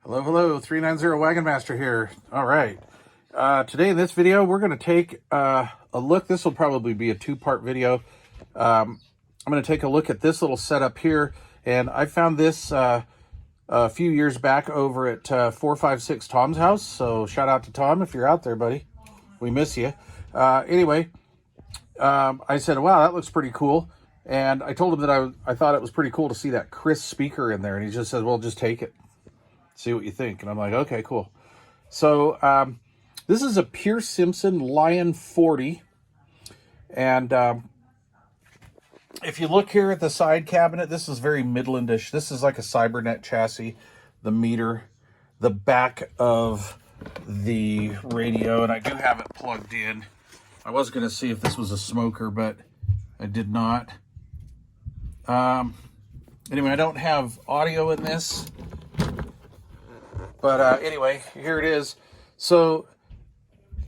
Hello, hello, 390 Wagon Master here. All right. Today in this video, we're going to take a look. This will probably be a two-part video. I'm going to take a look at this little setup here. And I found this a few years back over at 456 Tom's house. So shout out to Tom if you're out there, buddy. We miss you. Anyway, I said, wow, that looks pretty cool. And I told him that I thought it was pretty cool to see that Chris speaker in there. And he just said, well, just take it. See what you think. And I'm like, okay, cool. So this is a Pearce Simpson Lion 40. And if you look here at the side cabinet, this is very Midlandish. This is like a Cybernet chassis, the meter, the back of the radio, and I do have it plugged in. I was going to see if this was a smoker, but I did not. Anyway, I don't have audio in this. But anyway, here it is. So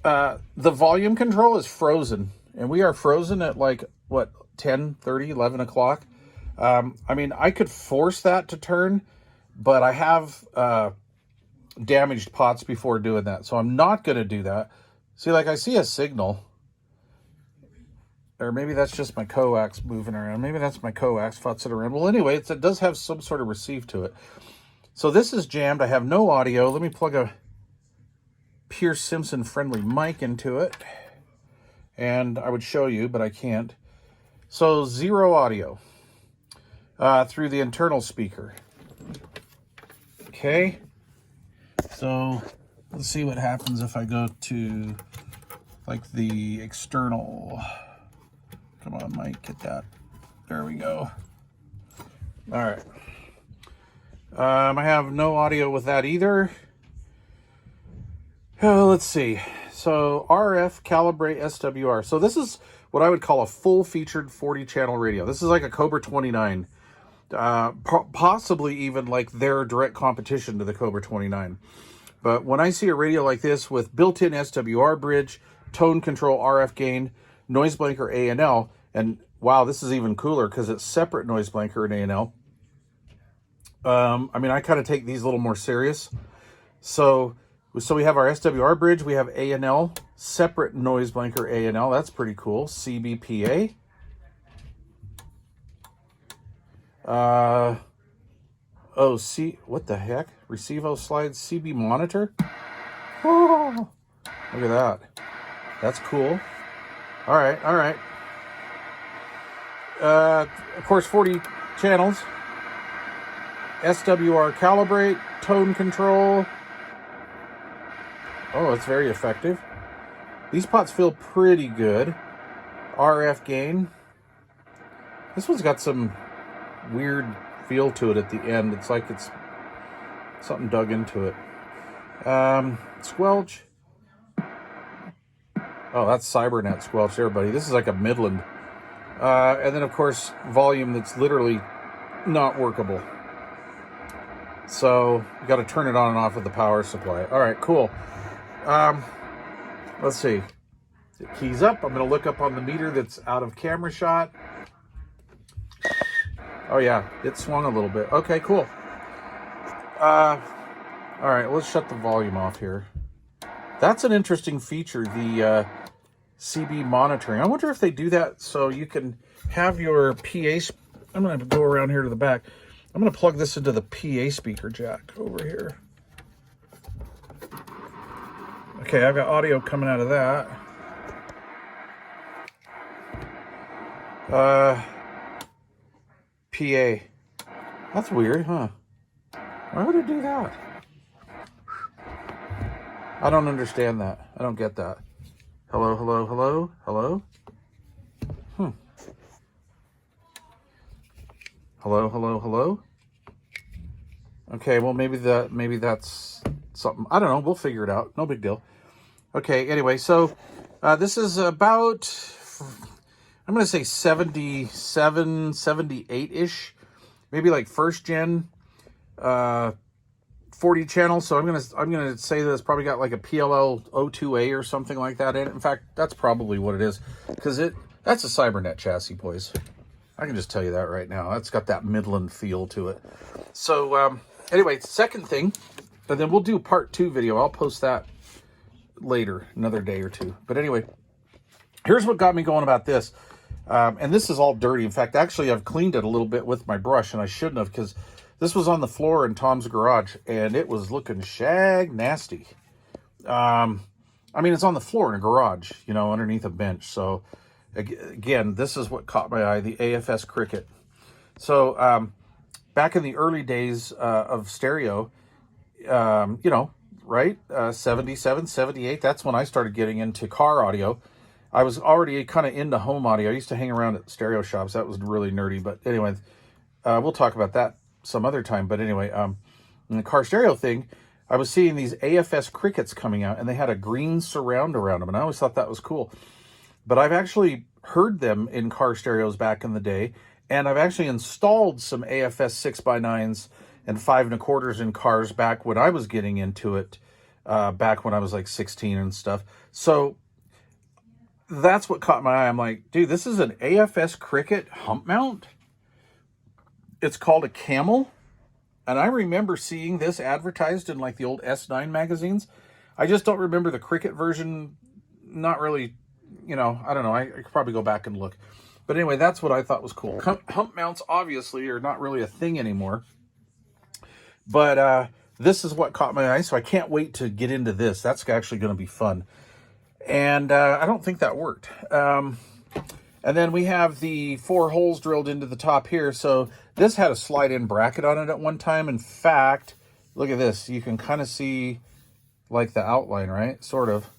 the volume control is frozen. And we are frozen at like, what, 10, 30, 11 o'clock. I mean, I could force that to turn, but I have damaged pots before doing that. So I'm not going to do that. See, like I see a signal. Or maybe that's just my coax moving around. Maybe that's my coax futzing around. Well, anyway, it does have some sort of receive to it. So this is jammed. I have no audio. Let me plug a Pearce Simpson friendly mic into it. And I would show you, but I can't. So zero audio through the internal speaker. Okay. So let's see what happens if I go to like the external. Come on, Mike, get that. There we go. All right. I have no audio with that either. Let's see. So RF calibrate SWR. So this is what I would call a full-featured 40-channel radio. This is like a Cobra 29. Possibly even like their direct competition to the Cobra 29. But when I see a radio like this with built-in SWR bridge, tone control, RF gain, noise blanker A&L, and wow, this is even cooler because it's separate noise blanker and A&L. I mean, I kind of take these a little more serious. So we have our SWR bridge. We have A&L, separate noise blanker A&L. That's pretty cool. CBPA. What the heck? Receivo slides CB monitor. Oh, look at that. That's cool. All right, all right. Of course, 40 channels. SWR calibrate, tone control. Oh, it's very effective. These pots feel pretty good. RF gain. This one's got some weird feel to it at the end. It's like it's something dug into it. Squelch. Oh, that's Cybernet squelch there, buddy. This is like a Midland. And then, of course, volume that's literally not workable. So you got to turn it on and off with the power supply. All right, cool. Let's see. It keys up. I'm going to look up on the meter that's out of camera shot. Oh yeah, it swung a little bit. Okay, cool. All right, let's shut the volume off here. That's an interesting feature, the CB monitoring. I wonder if they do that so you can have your PA. I'm going to go around here to the back. I'm going to plug this into the PA speaker jack over here. Okay, I've got audio coming out of that. PA. That's weird, huh? Why would it do that? I don't understand that. I don't get that. Hello, hello, hello, hello? Hello, hello, hello? Okay, well, maybe that's something. I don't know. We'll figure it out. No big deal. Okay, anyway, so this is about, I'm going to say 77, 78-ish. Maybe like first gen 40 channel. So I'm going to say that it's probably got like a PLL 02A or something like that in it. In fact, that's probably what it is, because that's a Cybernet chassis, boys. I can just tell you that right now. That's got that Midland feel to it. So anyway, second thing And then we'll do part 2 video. I'll post that later, another day or two. But anyway, here's what got me going about this. And this is all dirty. In fact, actually, I've cleaned it a little bit with my brush, and I shouldn't have, because this was on the floor in Tom's garage, and it was looking shag nasty. I mean, it's on the floor in a garage, you know, underneath a bench. So, again, this is what caught my eye, the AFS KRIKET. So, back in the early days of stereo, you know, right, 77, 78, that's when I started getting into car audio. I was already kind of into home audio. I used to hang around at stereo shops. That was really nerdy. But anyway, we'll talk about that some other time. But anyway, in the car stereo thing, I was seeing these AFS KRIKETs coming out, and they had a green surround around them. And I always thought that was cool. But I've actually heard them in car stereos back in the day. And I've actually installed some AFS 6x9s and 5 1/4s in cars back when I was getting into it, back when I was like 16 and stuff. So that's what caught my eye. I'm like, dude, this is an AFS KRIKET hump mount. It's called a Camel. And I remember seeing this advertised in like the old S9 magazines. I just don't remember the KRIKET version. Not really, you know, I don't know. I could probably go back and look. But anyway, that's what I thought was cool. Hump mounts obviously are not really a thing anymore. But this is what caught my eye. So I can't wait to get into this. That's actually going to be fun. And I don't think that worked. And then we have the 4 holes drilled into the top here. So this had a slide-in bracket on it at one time. In fact, look at this. You can kind of see like the outline, right? Sort of.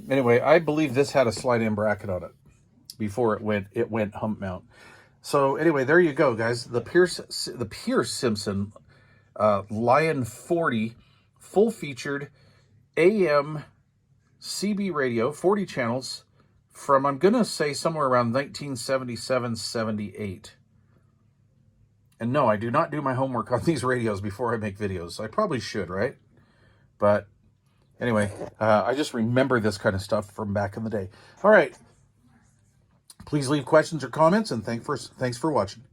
Anyway, I believe this had a slide-in bracket on it before it went hump mount. So anyway, there you go, guys. The Pearce Simpson Lion 40 full-featured AM CB radio, 40 channels from, I'm going to say, somewhere around 1977, 78. And no, I do not do my homework on these radios before I make videos. I probably should, right? But anyway, I just remember this kind of stuff from back in the day. All right. Please leave questions or comments, and thanks for watching.